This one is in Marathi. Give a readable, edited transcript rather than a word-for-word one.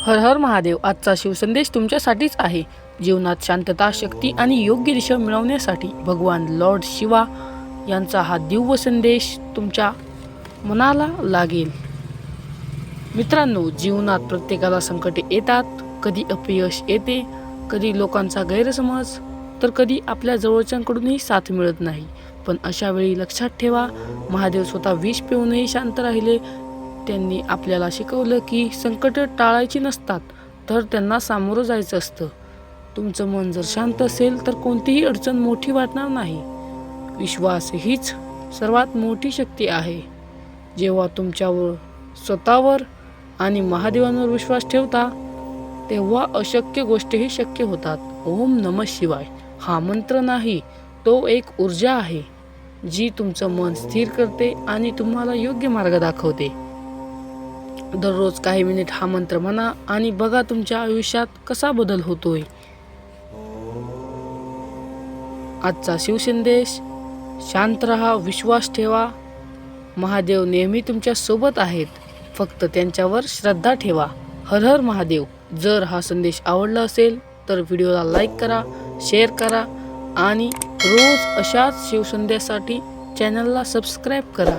हर हर महादेव. आजचा शिवसंदेश तुमच्यासाठीच आहे. जीवनात शांतता, शक्ती आणि योग्य दिशा मिळवण्यासाठी भगवान लॉर्ड शिवा यांचा हा दिव्य संदेश तुमच्या मनाला लागेल. मित्रांनो, जीवनात प्रत्येकाला संकटे येतात. कधी अपयश येते, कधी लोकांचा गैरसमज, तर कधी आपल्या जवळच्यांकडूनही साथ मिळत नाही. पण अशा वेळी लक्षात ठेवा, महादेव स्वतः विष पिऊनही शांत राहिले. त्यांनी आपल्याला शिकवलं की संकट टाळायची नसतात, तर त्यांना सामोरं जायचं असतं. तुमचं मन जर शांत असेल तर कोणतीही अडचण मोठी वाटणार नाही. विश्वास हीच सर्वात मोठी शक्ती आहे. जेव्हा तुमच्यावर, स्वतःवर आणि महादेवांवर विश्वास ठेवता, तेव्हा अशक्य गोष्टीही शक्य होतात. ओम नमः शिवाय हा मंत्र नाही, तो एक ऊर्जा आहे जी तुमचं मन स्थिर करते आणि तुम्हाला योग्य मार्ग दाखवते. दररोज काही मिनिट हा मंत्र म्हणा आणि बघा तुमच्या आयुष्यात कसा बदल होतोय. आजचा शिवसंदेश: शांत रहा, विश्वास ठेवा. महादेव नेहमी तुमच्या सोबत आहेत. फक्त त्यांच्यावर श्रद्धा ठेवा. हर हर महादेव. जर हा संदेश आवडला असेल तर व्हिडिओला लाईक करा, शेअर करा आणि रोज अशाच शिवसंदेशासाठी चॅनलला सबस्क्राईब करा.